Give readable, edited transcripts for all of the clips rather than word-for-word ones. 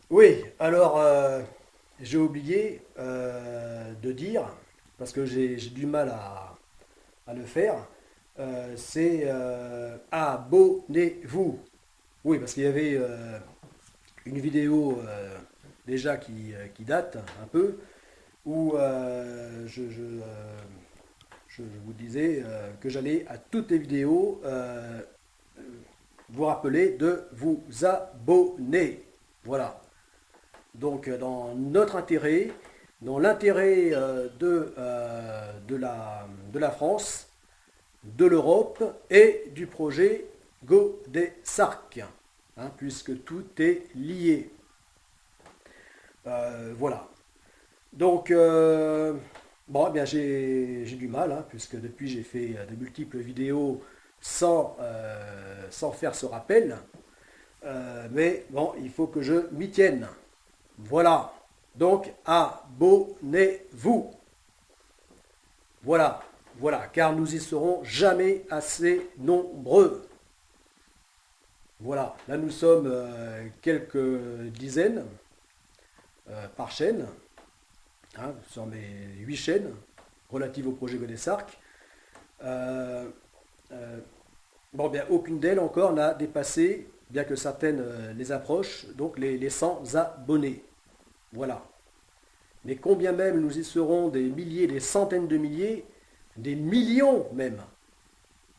Oui, alors j'ai oublié de dire, parce que j'ai du mal à le faire, c'est abonnez-vous. Oui, parce qu'il y avait une vidéo déjà qui date un peu, où je vous disais que j'allais à toutes les vidéos vous rappeler de vous abonner. Voilà. Donc, dans notre intérêt, dans l'intérêt de la France, de l'Europe et du projet Godesarc, hein, puisque tout est lié. Voilà. Donc, bon, eh bien, j'ai du mal, hein, puisque depuis j'ai fait de multiples vidéos sans faire ce rappel. Mais bon, il faut que je m'y tienne. Voilà. Donc, abonnez-vous. Voilà. Voilà. Car nous y serons jamais assez nombreux. Voilà. Là, nous sommes quelques dizaines par chaîne, hein, sur mes 8 chaînes relatives au projet Godesarc. Euh, euh, bon, bien, aucune d'elles encore n'a dépassé, bien que certaines les approchent, donc les 100 abonnés. Voilà. Mais combien même nous y serons des milliers, des centaines de milliers, des millions même,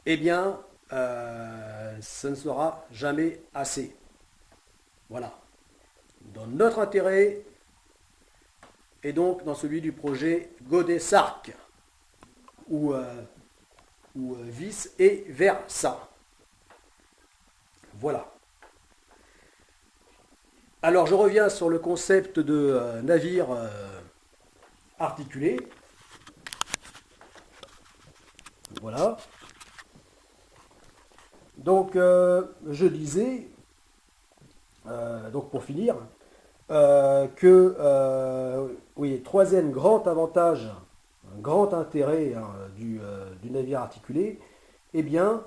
eh bien, ce ne sera jamais assez. Voilà. Dans notre intérêt et donc dans celui du projet Godesarc, ou, vice et versa. Voilà. Alors je reviens sur le concept de navire articulé. Voilà. Donc je disais, donc pour finir, que oui, troisième grand avantage, un grand intérêt hein, du navire articulé, eh bien,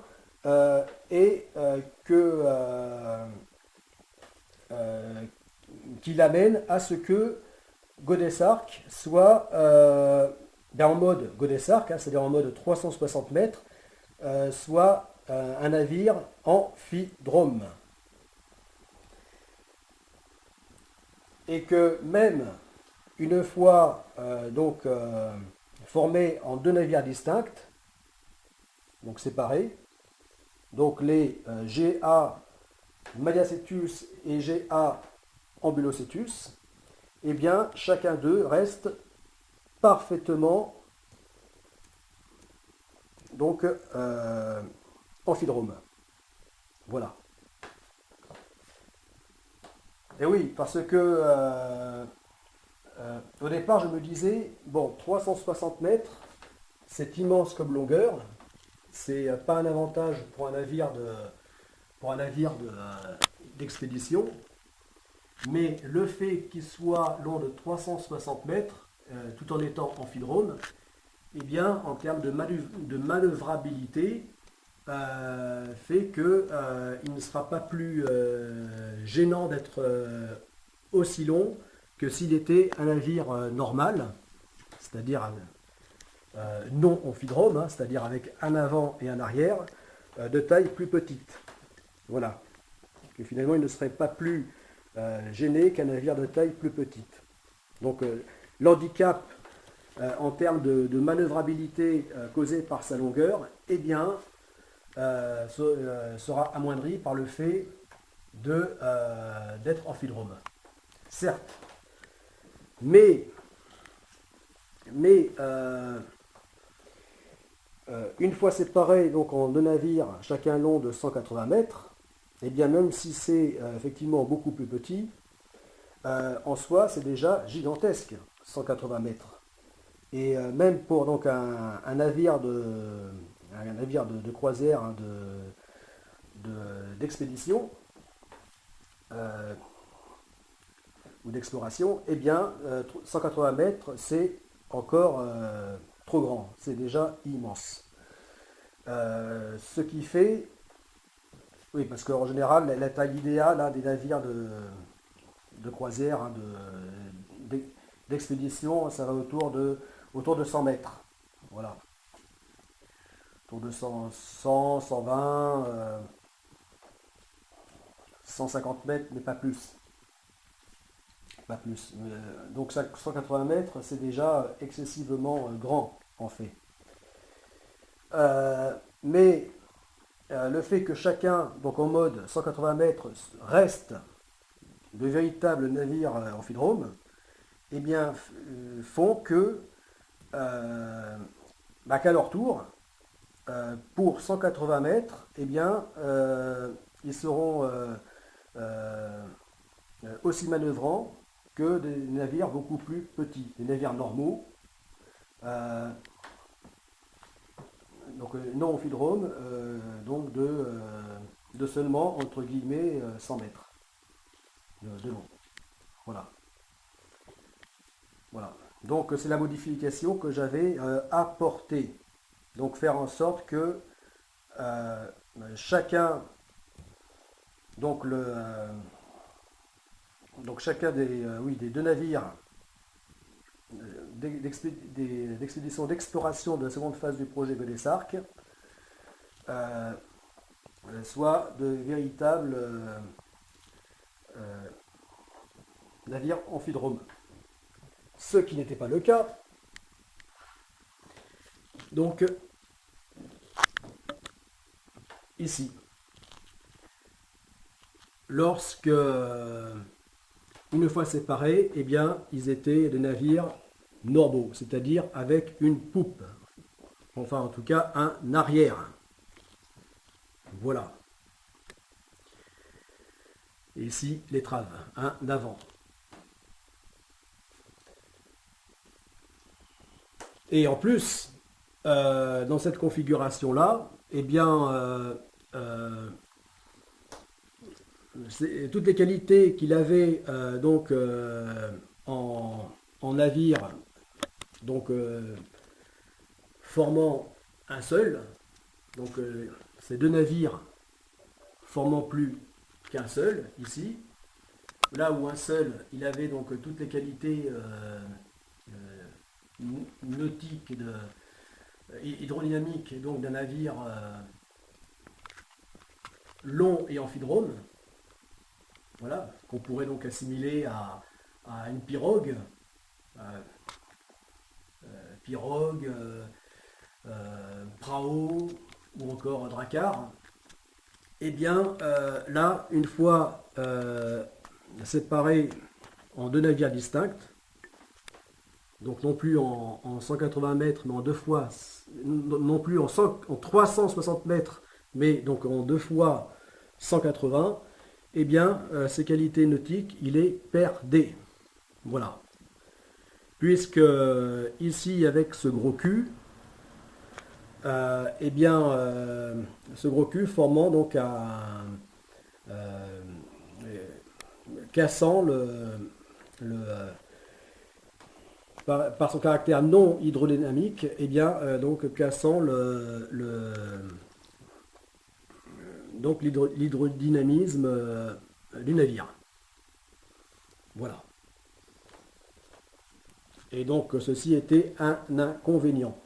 est euh, qu'il amène à ce que Godesarc soit en mode Godesarc, hein, c'est-à-dire en mode 360 mètres, soit un navire amphidrome. Et que même une fois formé en deux navires distincts, donc séparés, donc les GA Mediacetus et GA Ambulocetus, eh bien chacun d'eux reste parfaitement donc amphidrome. Voilà. Et oui, parce que au départ je me disais, bon, 360 mètres, c'est immense comme longueur, c'est pas un avantage pour un navire d'expédition, mais le fait qu'il soit long de 360 mètres, tout en étant amphidrome, eh bien, en termes de manœuvrabilité, fait que il ne sera pas plus gênant d'être aussi long que s'il était un navire normal, c'est-à-dire non amphidrome, hein, c'est-à-dire avec un avant et un arrière, de taille plus petite. Voilà. Que finalement, il ne serait pas plus gêné qu'un navire de taille plus petite. Donc, l'handicap en termes de manœuvrabilité causé par sa longueur, eh bien, sera amoindri par le fait d'être amphidrome. Certes, mais, mais une fois séparés donc en deux navires, chacun long de 180 mètres, et bien même si c'est effectivement beaucoup plus petit, en soi c'est déjà gigantesque, 180 mètres. Et même pour donc un navire de croisière hein, d'expédition euh, ou d'exploration, eh bien 180 mètres c'est encore trop grand, c'est déjà immense. Ce qui fait, oui, parce qu'en général, la taille idéale hein, des navires de croisière, hein, d'expédition, ça va autour de 100 mètres. Voilà. Autour de 100, 100, 120, 150 mètres, mais pas plus. Pas plus. Donc 180 mètres, c'est déjà excessivement grand, en fait. Mais le fait que chacun, donc en mode 180 mètres, reste de véritables navires amphidromes, eh bien, font que, qu'à leur tour, pour 180 mètres, eh bien, ils seront aussi manœuvrants que des navires beaucoup plus petits, des navires normaux, euh, donc non amphidromes, donc de seulement, entre guillemets, 100 mètres de long. Voilà. Voilà. Donc c'est la modification que j'avais apportée. Donc faire en sorte que chacun, donc donc chacun des deux navires d'expédition d'exploration de la seconde phase du projet Godessark soit de véritables navires amphidromes. Ce qui n'était pas le cas. Donc, ici, lorsque, une fois séparés, eh bien, ils étaient des navires normaux, c'est-à-dire avec une poupe. Enfin, en tout cas, un arrière. Voilà. Et ici, l'étrave, un avant. Et en plus, dans cette configuration-là, eh bien, toutes les qualités qu'il avait en navire, donc formant un seul, donc ces deux navires formant plus qu'un seul ici, là où un seul, il avait donc toutes les qualités nautiques, hydrodynamiques, donc d'un navire long et amphidrome, voilà, qu'on pourrait donc assimiler à une pirogue, prao ou encore dracar. Et bien là, une fois séparés en deux navires distincts, donc non plus en 180 mètres, mais en deux fois, non plus en 360 mètres, mais donc en deux fois 180, eh bien, ces qualités nautiques, il est perdé. Voilà. Puisque ici, avec ce gros cul, eh bien, ce gros cul formant donc cassant par son caractère non hydrodynamique, eh bien, donc cassant donc l'hydrodynamisme du navire. Voilà. Et donc ceci était un inconvénient.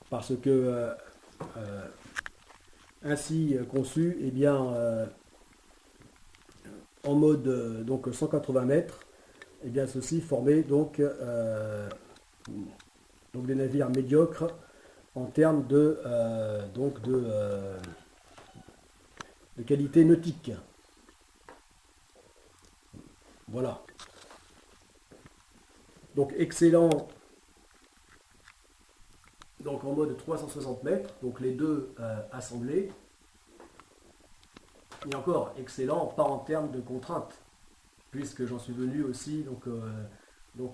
Parce que ainsi conçu, eh bien, en mode donc 180 mètres, eh bien ceci formait donc des navires médiocres en termes de qualité nautique. Voilà. Donc excellent, donc en mode 360 mètres, donc les deux assemblés. Et encore excellent, pas en termes de contraintes, puisque j'en suis venu aussi donc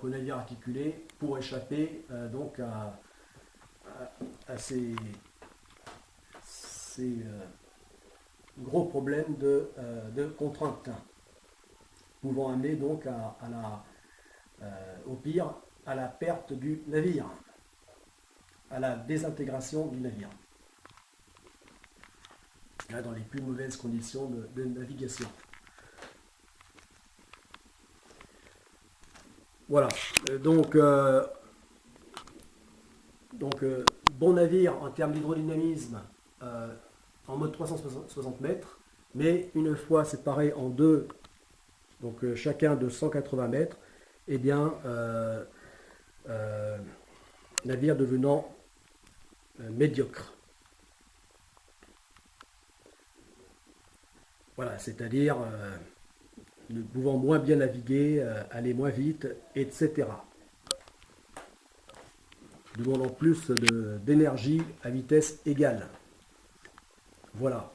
au navire articulé pour échapper donc à ces gros problèmes de contraintes, pouvant amener donc au pire à la perte du navire, à la désintégration du navire, là, dans les plus mauvaises conditions de navigation. Voilà. Donc, bon navire en termes d'hydrodynamisme en mode 360 mètres, mais une fois séparé en deux, donc chacun de 180 mètres, eh bien, navire devenant médiocre. Voilà, c'est-à-dire ne pouvant moins bien naviguer, aller moins vite, etc. Demandant plus d'énergie à vitesse égale. Voilà.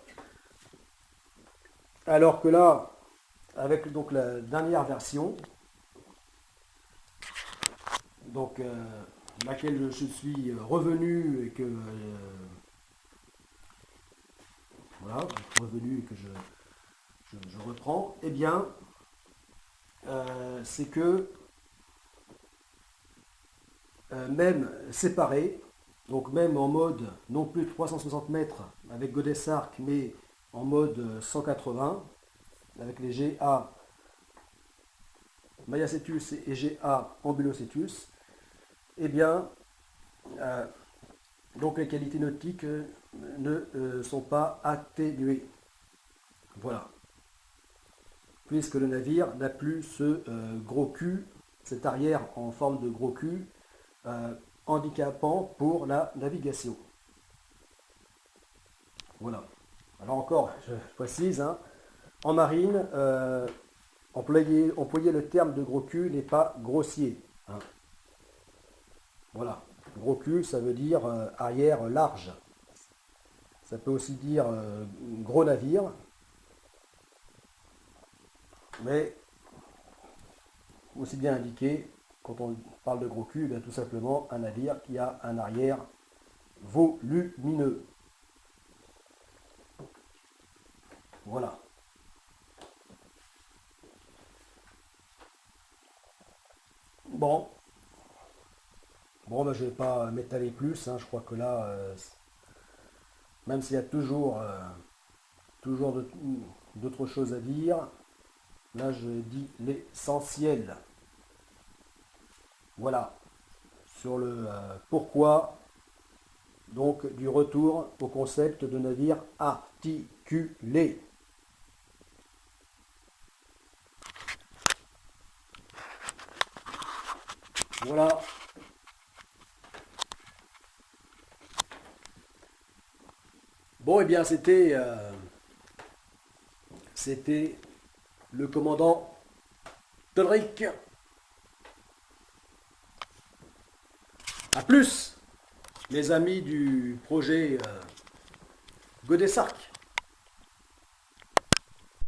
Alors que là, avec donc la dernière version, donc laquelle je suis revenu et que voilà, revenu et que je reprends, eh bien, c'est que même séparé, donc même en mode non plus 360 mètres avec Godessarc, mais en mode 180, avec les GA Mayacetus et GA Ambulocetus, eh bien, donc les qualités nautiques ne sont pas atténuées. Voilà. Puisque le navire n'a plus ce gros cul, cette arrière en forme de gros cul, handicapant pour la navigation. Voilà. Alors encore, je précise, hein, en marine, employer le terme de gros cul n'est pas grossier. Hein. Voilà. Gros cul, ça veut dire arrière large. Ça peut aussi dire gros navire. Mais aussi bien indiqué, quand on parle de gros cul, bien tout simplement un navire qui a un arrière volumineux. Voilà. Bon, ben, je ne vais pas m'étaler plus. Hein, je crois que là, même s'il y a toujours d'autres choses à dire, là je dis l'essentiel. Voilà. Sur le pourquoi donc du retour au concept de navire articulé. Voilà. Bon, et bien c'était le commandant Tolric. A plus, les amis du projet Godessarc.